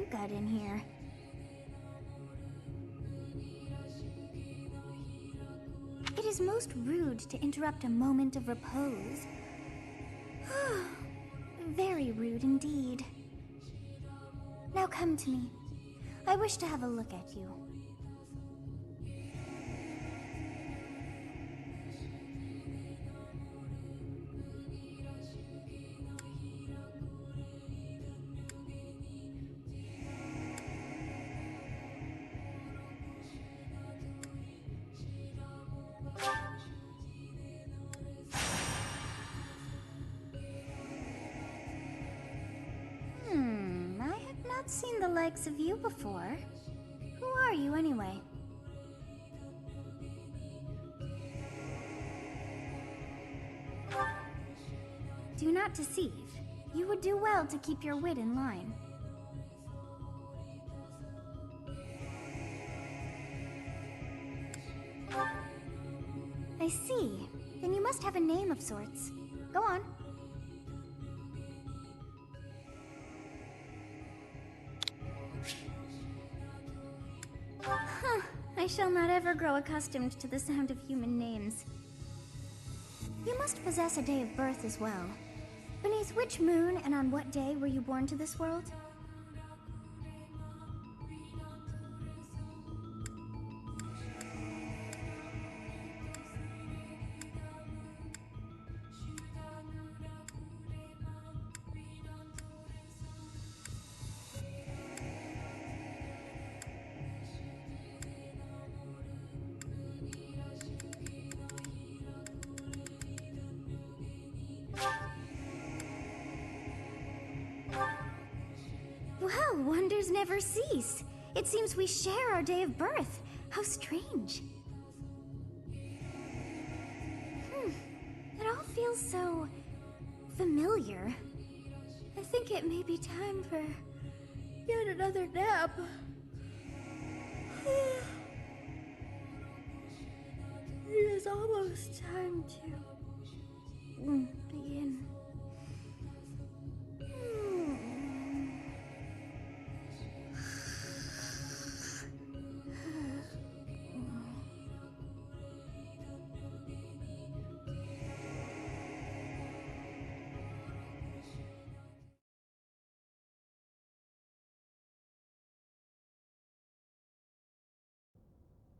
you got in here? It is most rude to interrupt a moment of repose. Very rude indeed. Now come to me. I wish to have a look at you. I have not seen the likes of you before. Who are you anyway? Do not deceive. You would do well to keep your wit in line. I see. Then you must have a name of sorts. Go on. Huh. I shall not ever grow accustomed to the sound of human names. You must possess a day of birth as well. Beneath which moon and on what day were you born to this world? Well, wonders never cease. It seems we share our day of birth. How strange. It all feels so familiar. I think it may be time for yet another nap. It is almost time to begin.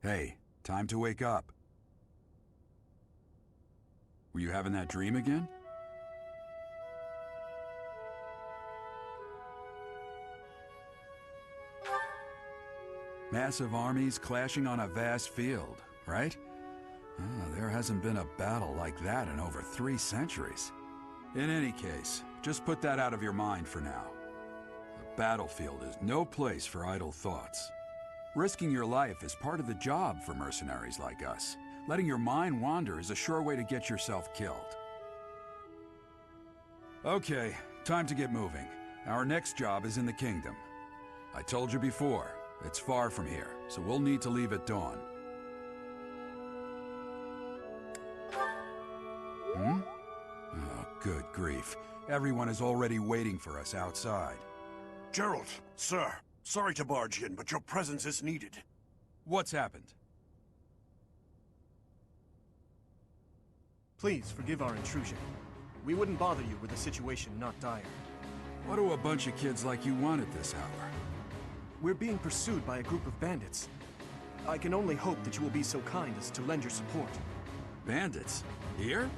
Hey, time to wake up. Were you having that dream again? Massive armies clashing on a vast field, right? There hasn't been a battle like that in over 3 centuries. In any case, just put that out of your mind for now. The battlefield is no place for idle thoughts. Risking your life is part of the job for mercenaries like us. Letting your mind wander is a sure way to get yourself killed. Okay, time to get moving. Our next job is in the kingdom. I told you before, it's far from here, so we'll need to leave at dawn. Oh, good grief. Everyone is already waiting for us outside. Gerald, sir. Sorry to barge in, but your presence is needed. What's happened? Please forgive our intrusion. We wouldn't bother you with a situation not dire. What do a bunch of kids like you want at this hour? We're being pursued by a group of bandits. I can only hope that you will be so kind as to lend your support. Bandits? Here?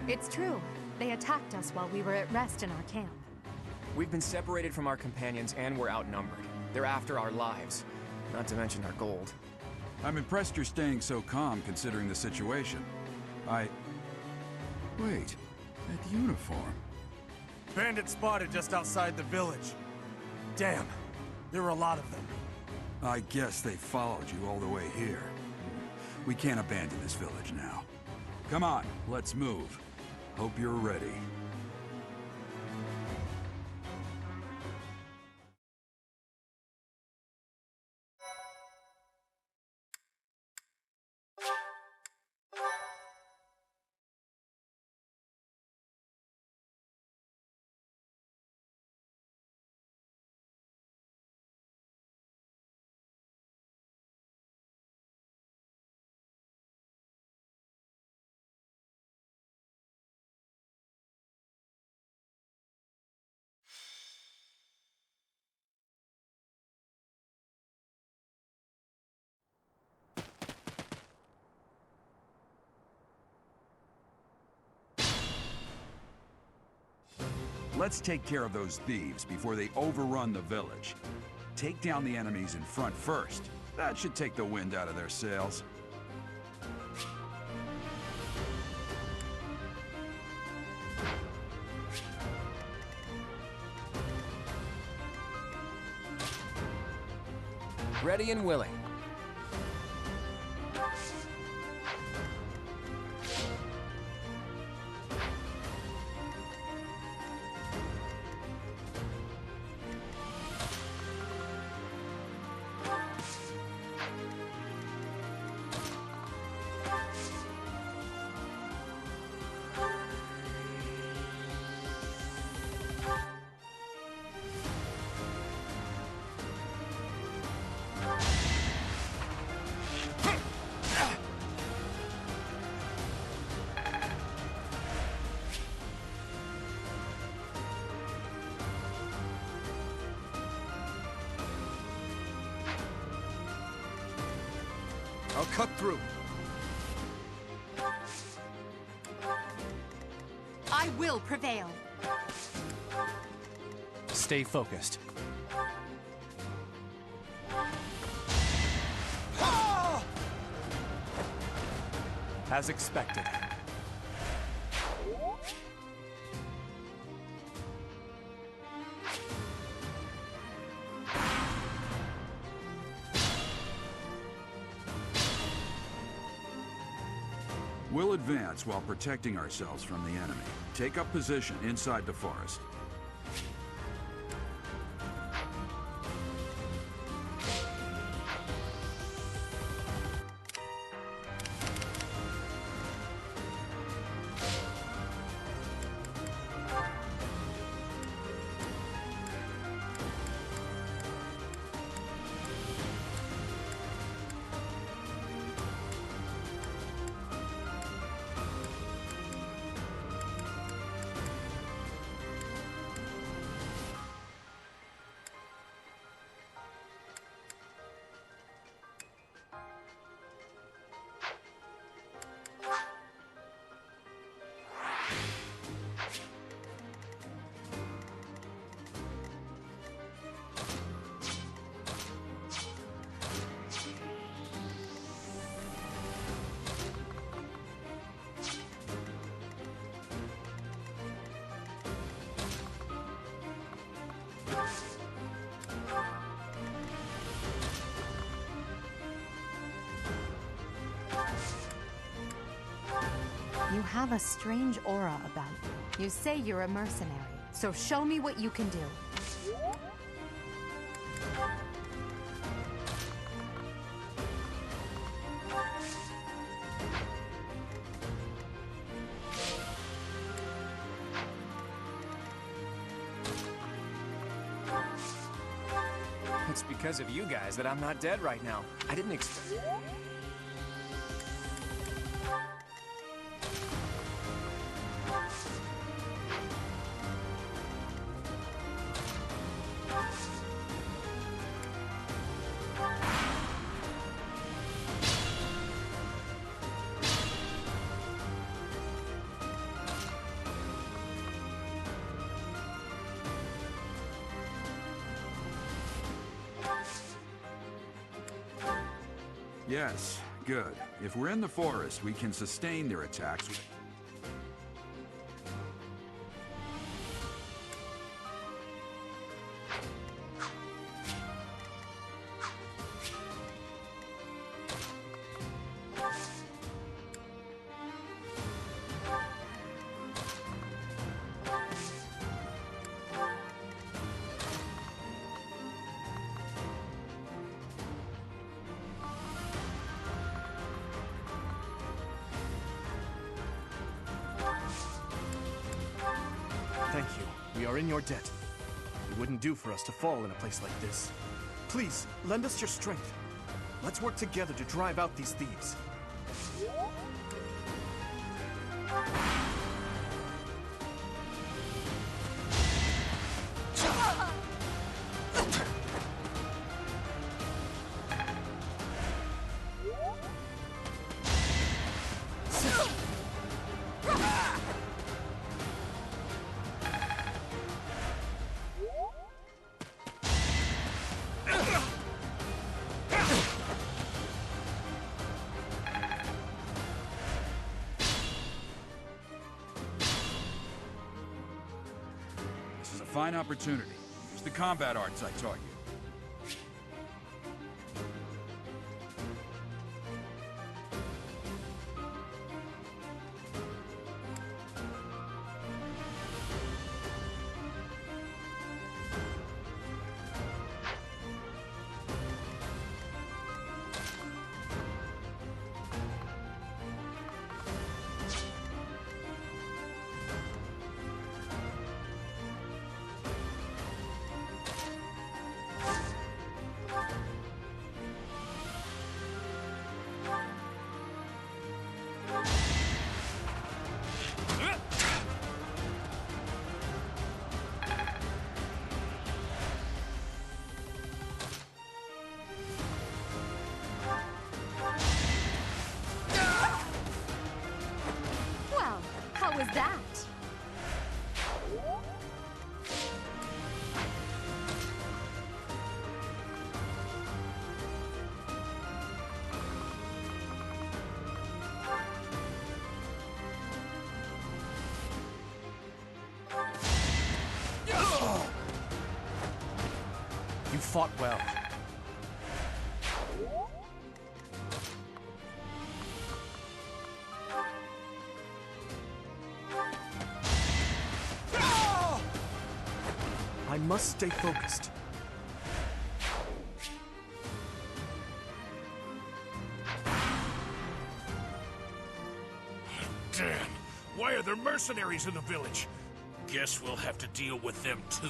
It's true. They attacked us while we were at rest in our camp. We've been separated from our companions and we're outnumbered. They're after our lives, not to mention our gold. I'm impressed you're staying so calm considering the situation. Wait, that uniform. Bandits spotted just outside the village. Damn, there were a lot of them. I guess they followed you all the way here. We can't abandon this village now. Come on, let's move. Hope you're ready. let's take care of those thieves before they overrun the village. Take down the enemies in front first. That should take the wind out of their sails. Ready and willing. I'll cut through. I will prevail. Stay focused. As expected. We'll advance while protecting ourselves from the enemy. Take up position inside the forest. You have a strange aura about you. You say you're a mercenary, so show me what you can do. It's because of you guys that I'm not dead right now. I didn't expect... Yes, good. If we're in the forest, we can sustain their attacks. Thank you. We are in your debt. It wouldn't do for us to fall in a place like this. Please, lend us your strength. Let's work together to drive out these thieves. fine opportunity. Use the combat arts I taught you. Well, how was that? You fought well. I must stay focused. Damn! Why are there mercenaries in the village? Guess we'll have to deal with them too.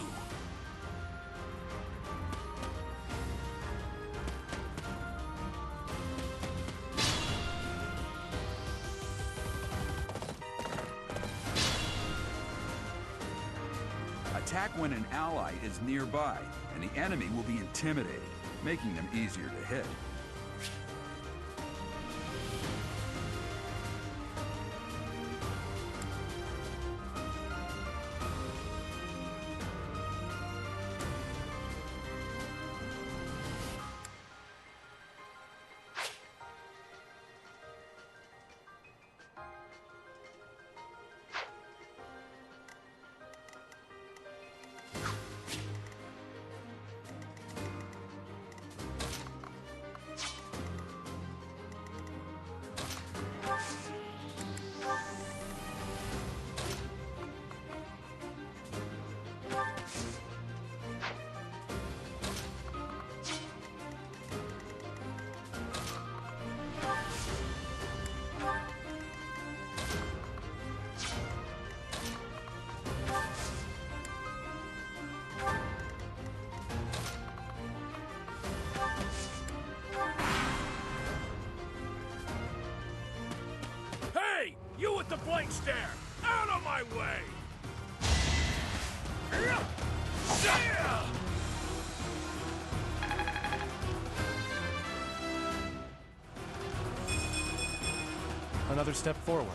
Attack when an ally is nearby, and the enemy will be intimidated, making them easier to hit. Hey! You with the blank stare! Out of my way! Yeah! Another step forward.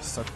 Such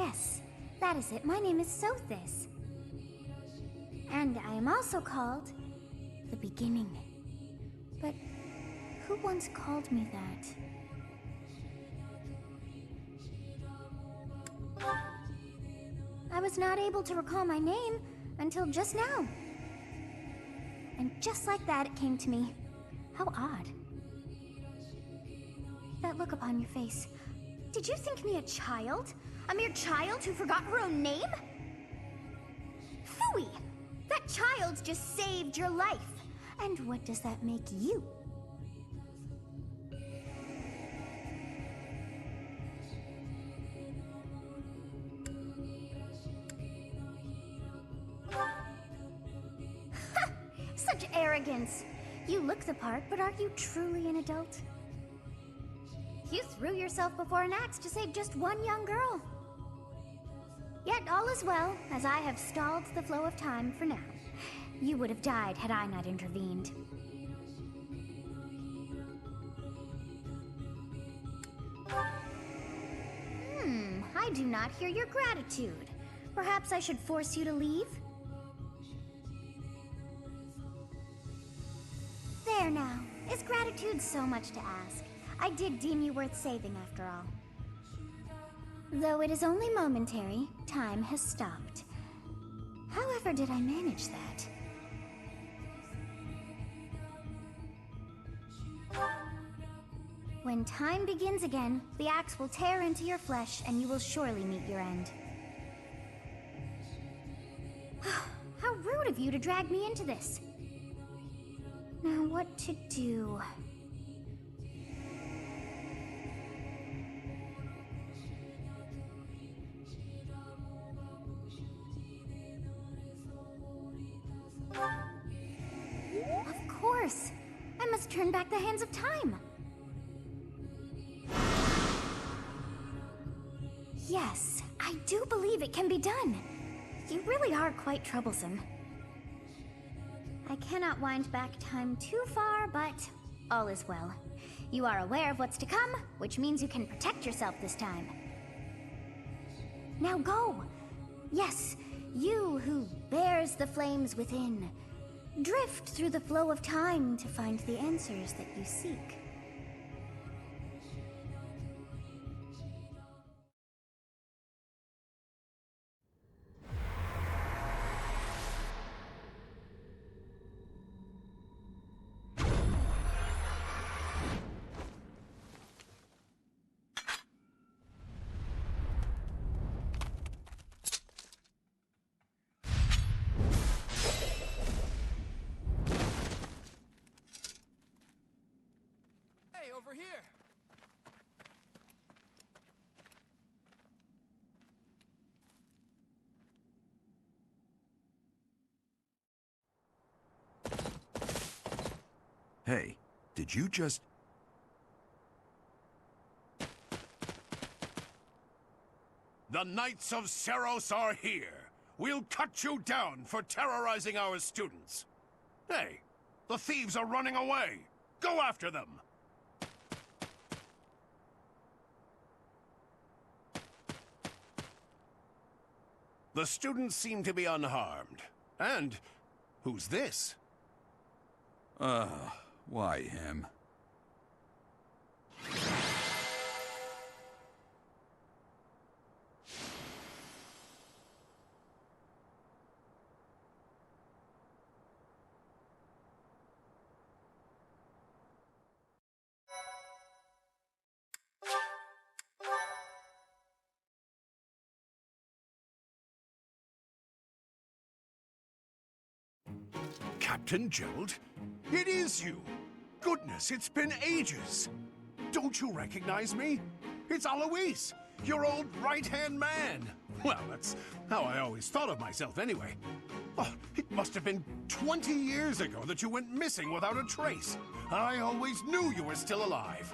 Yes, that is it. My name is Sothis. And I am also called the Beginning. But who once called me that? I was not able to recall my name until just now. And just like that, it came to me. How odd. That look upon your face. Did you think me a child? A mere child who forgot her own name? Phooey! That child just saved your life. And what does that make you? Such arrogance! You look the part, but are you truly an adult? You threw yourself before an axe to save just one young girl. Yet all is well, as I have stalled the flow of time for now. You would have died had I not intervened. I do not hear your gratitude. Perhaps I should force you to leave? There now. Is gratitude so much to ask? I did deem you worth saving after all. Though it is only momentary, time has stopped. However did I manage that? When time begins again, the axe will tear into your flesh and you will surely meet your end. How rude of you to drag me into this. Now what to do? Of course! I must turn back the hands of time! Yes, I do believe it can be done. You really are quite troublesome. I cannot wind back time too far, but all is well. You are aware of what's to come, which means you can protect yourself this time. Now go! Yes, you who bears the flames within. Drift through the flow of time to find the answers that you seek. Over here! Hey, did you just... The Knights of Seros are here. We'll cut you down for terrorizing our students. Hey, the thieves are running away. Go after them. The students seem to be unharmed. And who's this? Why him? Captain Gerald? It is you! Goodness, it's been ages! Don't you recognize me? It's Alois, your old right-hand man! Well, that's how I always thought of myself anyway. Oh, it must have been 20 years ago that you went missing without a trace. I always knew you were still alive.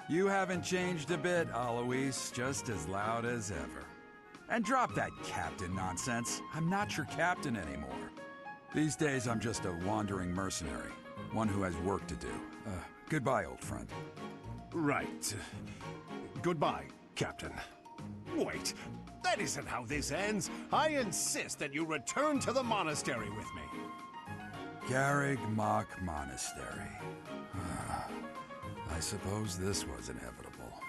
You haven't changed a bit, Alois, just as loud as ever. And drop that captain nonsense. I'm not your captain anymore. These days, I'm just a wandering mercenary. One who has work to do. Goodbye, old friend. Right. Goodbye, Captain. Wait, That isn't how this ends. I insist that you return to the monastery with me. Garrig Mach Monastery. I suppose this was inevitable.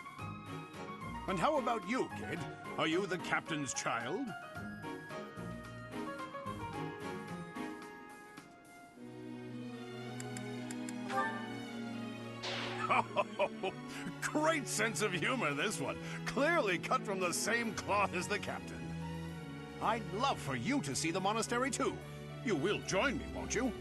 And how about you, kid? Are you the captain's child? Great sense of humor, this one. Clearly cut from the same cloth as the captain. I'd love for you to see the monastery, too. You will join me, won't you?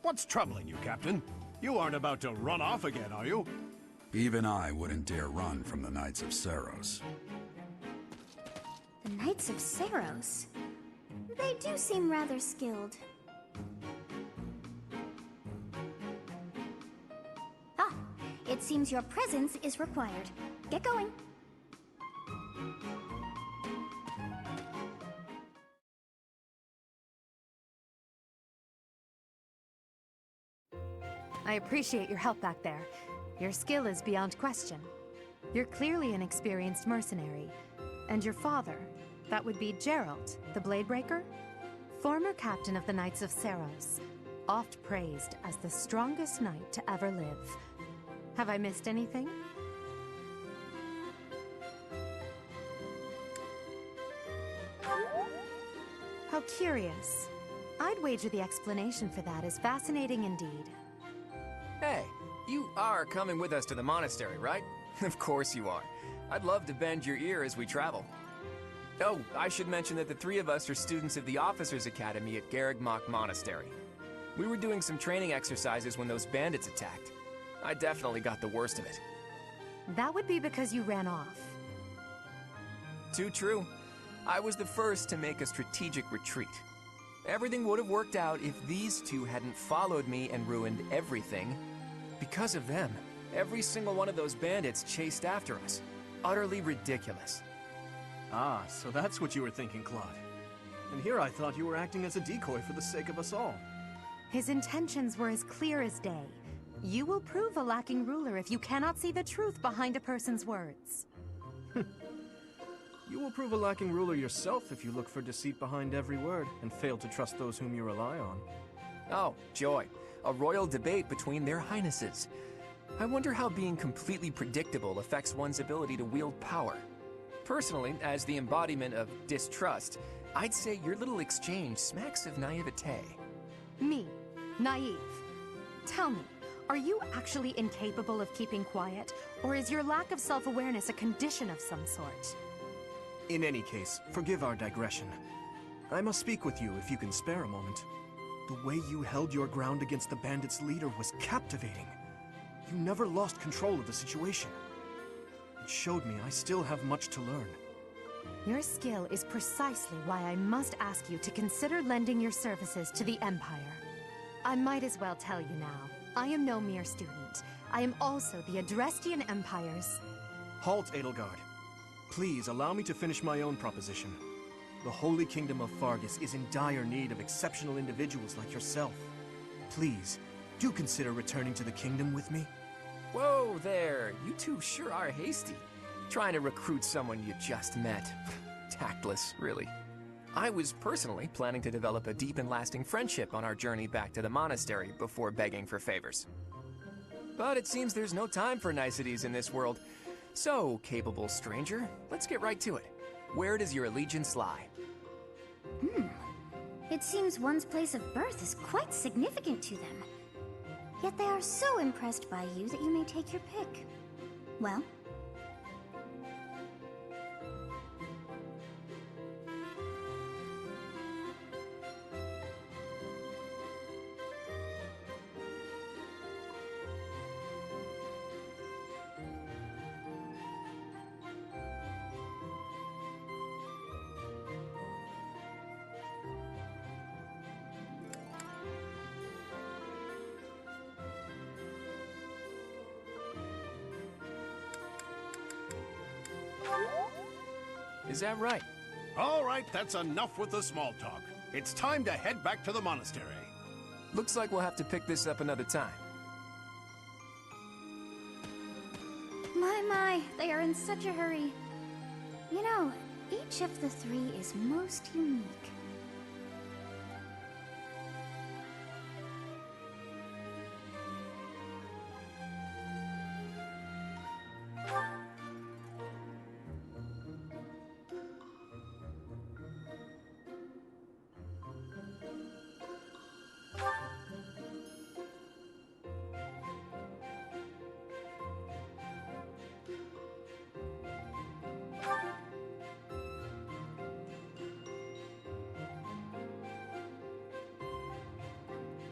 What's troubling you, Captain? You aren't about to run off again, are you? Even I wouldn't dare run from the Knights of Saros. The Knights of Saros? They do seem rather skilled. Ah, it seems your presence is required. Get going. I appreciate your help back there. Your skill is beyond question. You're clearly an experienced mercenary. And your father, that would be Gerald, the Bladebreaker? Former captain of the Knights of Saros, oft praised as the strongest knight to ever live. Have I missed anything? How curious. I'd wager the explanation for that is fascinating indeed. Hey, you are coming with us to the monastery, right? Of course you are. I'd love to bend your ear as we travel. Oh, I should mention that the three of us are students of the Officers' Academy at Garrig Mach Monastery. We were doing some training exercises when those bandits attacked. I definitely got the worst of it. That would be because you ran off. Too true. I was the first to make a strategic retreat. Everything would have worked out if these two hadn't followed me and ruined everything. Because of them, every single one of those bandits chased after us. Utterly ridiculous. Ah, so that's what you were thinking, Claude. And here I thought you were acting as a decoy for the sake of us all. His intentions were as clear as day. You will prove a lacking ruler if you cannot see the truth behind a person's words. You will prove a lacking ruler yourself if you look for deceit behind every word and fail to trust those whom you rely on. Oh, joy. A royal debate between their highnesses. I wonder how being completely predictable affects one's ability to wield power. Personally, as the embodiment of distrust, I'd say your little exchange smacks of naivete. Me, naive. Tell me, are you actually incapable of keeping quiet, or is your lack of self-awareness a condition of some sort? In any case, forgive our digression. I must speak with you if you can spare a moment. The way you held your ground against the bandits' leader was captivating. You never lost control of the situation. It showed me I still have much to learn. Your skill is precisely why I must ask you to consider lending your services to the Empire. I might as well tell you now, I am no mere student. I am also the Adrestian Empire's... Halt, Edelgard. Please allow me to finish my own proposition. The Holy Kingdom of Fargus is in dire need of exceptional individuals like yourself. Please, do consider returning to the kingdom with me. Whoa there, you two sure are hasty. Trying to recruit someone you just met. Tactless, really. I was personally planning to develop a deep and lasting friendship on our journey back to the monastery before begging for favors. But it seems there's no time for niceties in this world. So, capable stranger, let's get right to it. Where does your allegiance lie? It seems one's place of birth is quite significant to them. Yet they are so impressed by you that you may take your pick. Well? Is that right? All right, that's enough with the small talk. It's time to head back to the monastery. Looks like we'll have to pick this up another time. My, they are in such a hurry. You know, each of the three is most unique.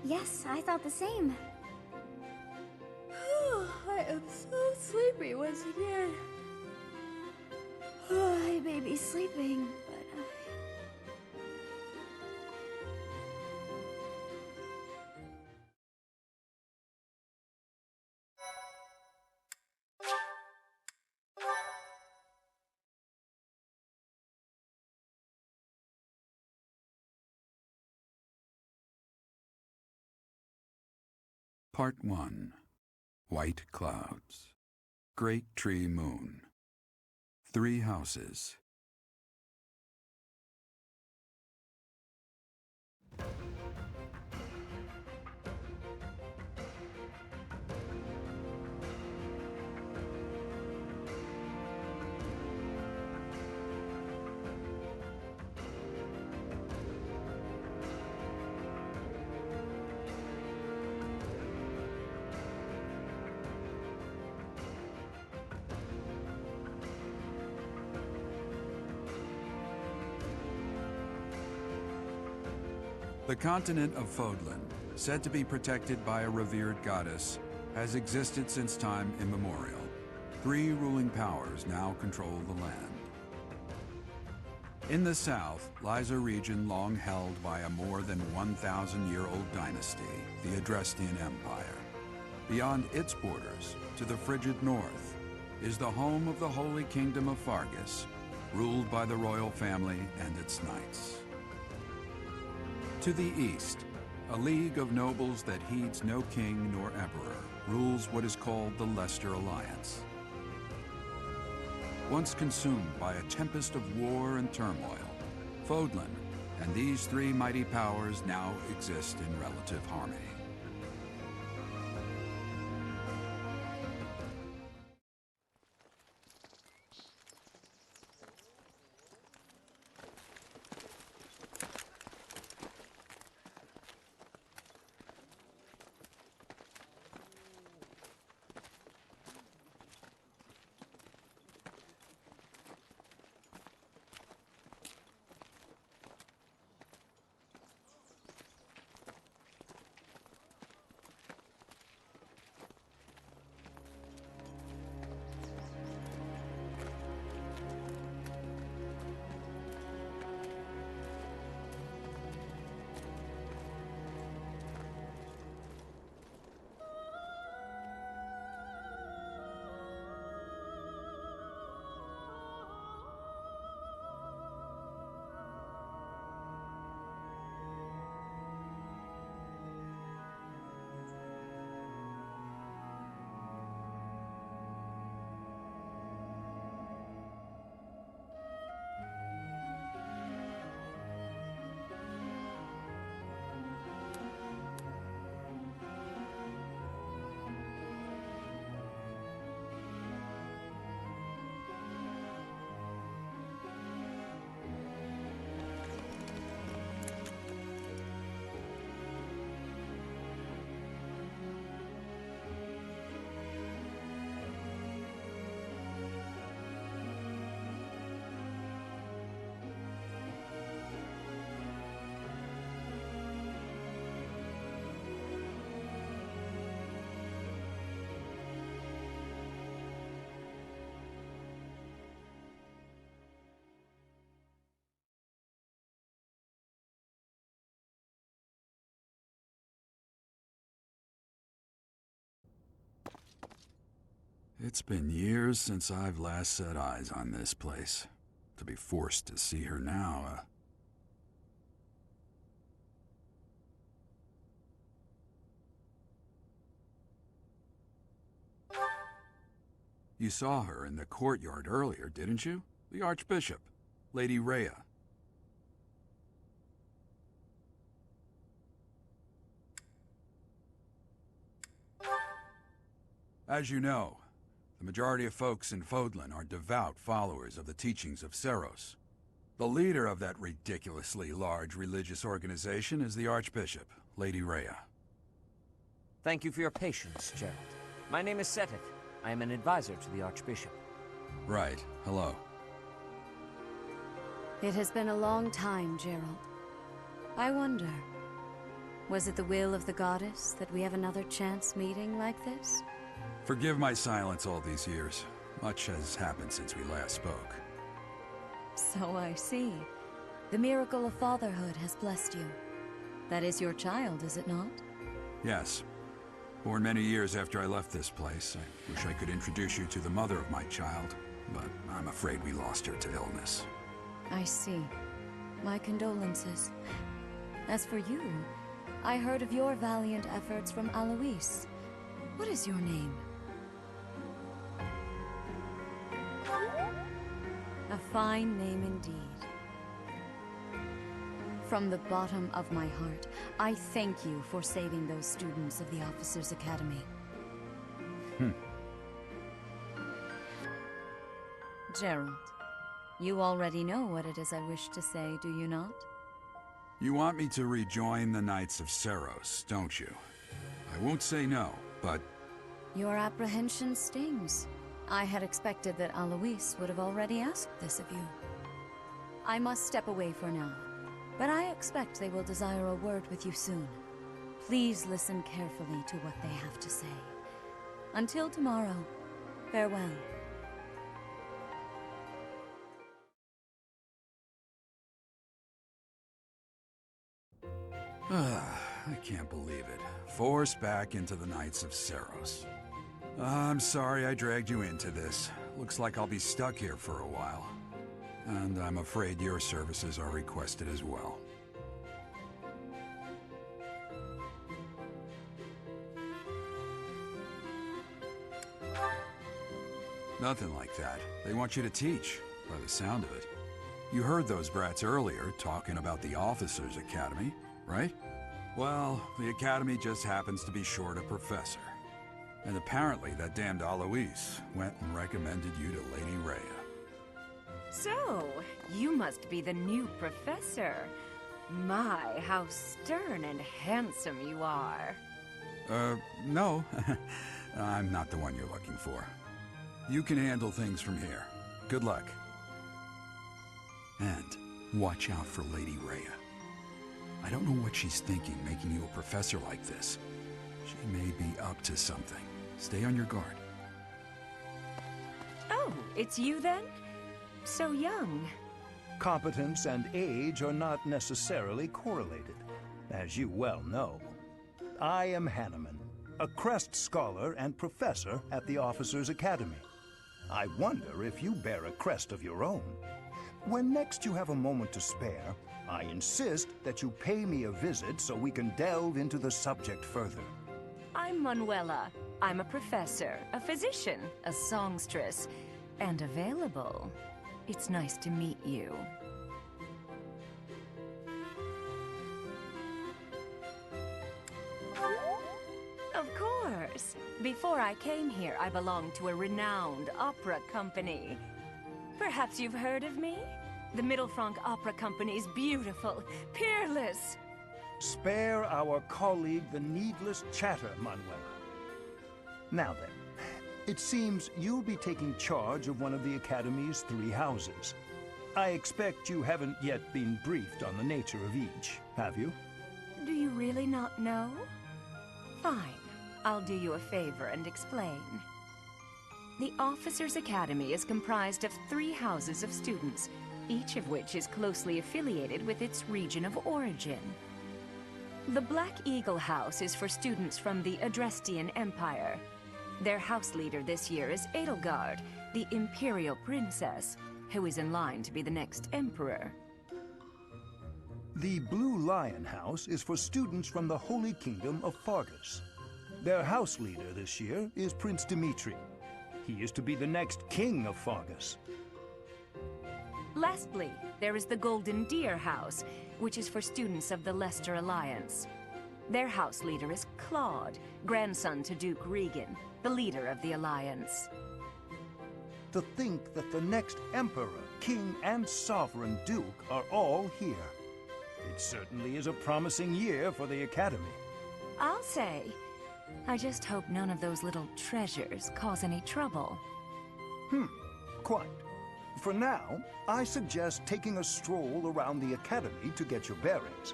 Yes, I thought the same. I am so sleepy once again. I may be sleeping, but Part 1. White Clouds. Great Tree Moon. 3 Houses. The continent of Fodlan, said to be protected by a revered goddess, has existed since time immemorial. 3 ruling powers now control the land. In the south lies a region long held by a more than 1,000-year-old dynasty, the Adrestian Empire. Beyond its borders, to the frigid north, is the home of the Holy Kingdom of Fargus, ruled by the royal family and its knights. To the east, a league of nobles that heeds no king nor emperor rules what is called the Leicester Alliance. Once consumed by a tempest of war and turmoil, Fodlan and these 3 mighty powers now exist in relative harmony. It's been years since I've last set eyes on this place. To be forced to see her now, You saw her in the courtyard earlier, didn't you? The Archbishop, Lady Rhea. As you know, the majority of folks in Fodlan are devout followers of the teachings of Seros. The leader of that ridiculously large religious organization is the Archbishop, Lady Rhea. Thank you for your patience, Gerald. My name is Seteth. I am an advisor to the Archbishop. Right. Hello. It has been a long time, Gerald. I wonder, was it the will of the goddess that we have another chance meeting like this? Forgive my silence all these years. Much has happened since we last spoke. So I see. The miracle of fatherhood has blessed you. That is your child, is it not? Yes. Born many years after I left this place. I wish I could introduce you to the mother of my child, but I'm afraid we lost her to illness. I see. My condolences. As for you, I heard of your valiant efforts from Alois. What is your name? A fine name indeed. From the bottom of my heart, I thank you for saving those students of the Officers' Academy. Gerald, you already know what it is I wish to say, do you not? You want me to rejoin the Knights of Seros, don't you? I won't say no, but... Your apprehension stings. I had expected that Alois would have already asked this of you. I must step away for now, but I expect they will desire a word with you soon. Please listen carefully to what they have to say. Until tomorrow, farewell. I can't believe it. Forced back into the Knights of Seros. I'm sorry I dragged you into this. Looks like I'll be stuck here for a while. And I'm afraid your services are requested as well. Nothing like that. They want you to teach, by the sound of it. You heard those brats earlier talking about the Officers' Academy, right? Well, the Academy just happens to be short a professor. And apparently that damned Alois went and recommended you to Lady Rhea. So, you must be the new professor. My, how stern and handsome you are. No. I'm not the one you're looking for. You can handle things from here. Good luck. And watch out for Lady Rhea. I don't know what she's thinking making you a professor like this. She may be up to something. Stay on your guard. Oh, it's you then? So young. Competence and age are not necessarily correlated, as you well know. I am Hanneman, a Crest Scholar and Professor at the Officers' Academy. I wonder if you bear a crest of your own. When next you have a moment to spare, I insist that you pay me a visit so we can delve into the subject further. I'm Manuela. I'm a professor, a physician, a songstress, and available. It's nice to meet you. Of course. Before I came here, I belonged to a renowned opera company. Perhaps you've heard of me? The Middlefranc Opera Company's beautiful, peerless. Spare our colleague the needless chatter, Manuela. Now then, it seems you'll be taking charge of one of the Academy's 3 houses. I expect you haven't yet been briefed on the nature of each, have you? Do you really not know? Fine. I'll do you a favor and explain. The Officers' Academy is comprised of 3 houses of students, each of which is closely affiliated with its region of origin. The Black Eagle House is for students from the Adrestian Empire. Their house leader this year is Edelgard, the Imperial Princess, who is in line to be the next Emperor. The Blue Lion House is for students from the Holy Kingdom of Fargus. Their house leader this year is Prince Dimitri. He is to be the next king of Fargus. Lastly, there is the Golden Deer House, which is for students of the Leicester Alliance. Their house leader is Claude, grandson to Duke Regan, the leader of the Alliance. To think that the next emperor, king, and sovereign duke are all here. It certainly is a promising year for the Academy. I'll say. I just hope none of those little treasures cause any trouble. Quite. For now, I suggest taking a stroll around the Academy to get your bearings.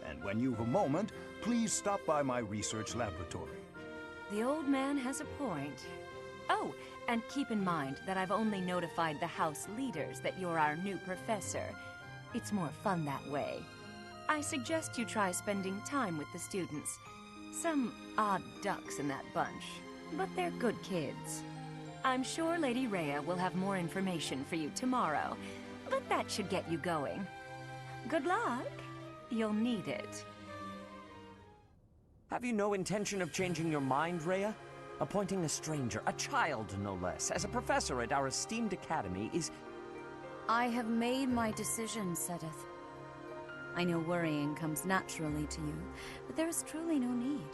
And when you've a moment, please stop by my research laboratory. The old man has a point. Oh, and keep in mind that I've only notified the house leaders that you're our new professor. It's more fun that way. I suggest you try spending time with the students. Some odd ducks in that bunch, but they're good kids. I'm sure Lady Rhea will have more information for you tomorrow, but that should get you going. Good luck. You'll need it. Have you no intention of changing your mind, Rhea? Appointing a stranger, a child no less, as a professor at our esteemed academy is... I have made my decision, Sedith. I know worrying comes naturally to you, but there is truly no need.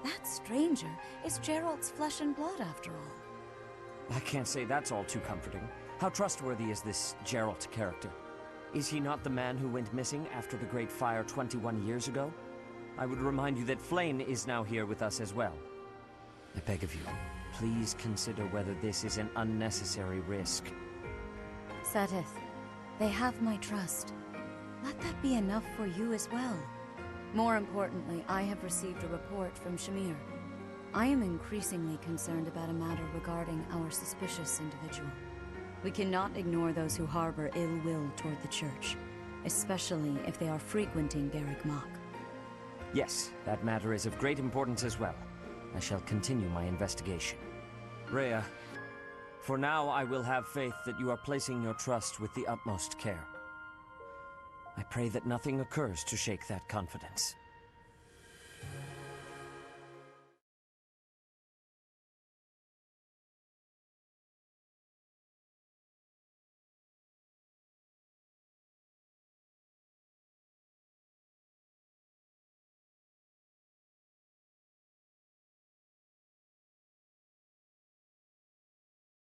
That stranger is Gerald's flesh and blood, after all. I can't say that's all too comforting. How trustworthy is this Gerald character? Is he not the man who went missing after the Great Fire 21 years ago? I would remind you that Flame is now here with us as well. I beg of you, please consider whether this is an unnecessary risk. Sedith, they have my trust. Let that be enough for you as well. More importantly, I have received a report from Shamir. I am increasingly concerned about a matter regarding our suspicious individual. We cannot ignore those who harbor ill will toward the Church, especially if they are frequenting Garrick Mach. Yes, that matter is of great importance as well. I shall continue my investigation. Rhea, for now I will have faith that you are placing your trust with the utmost care. I pray that nothing occurs to shake that confidence.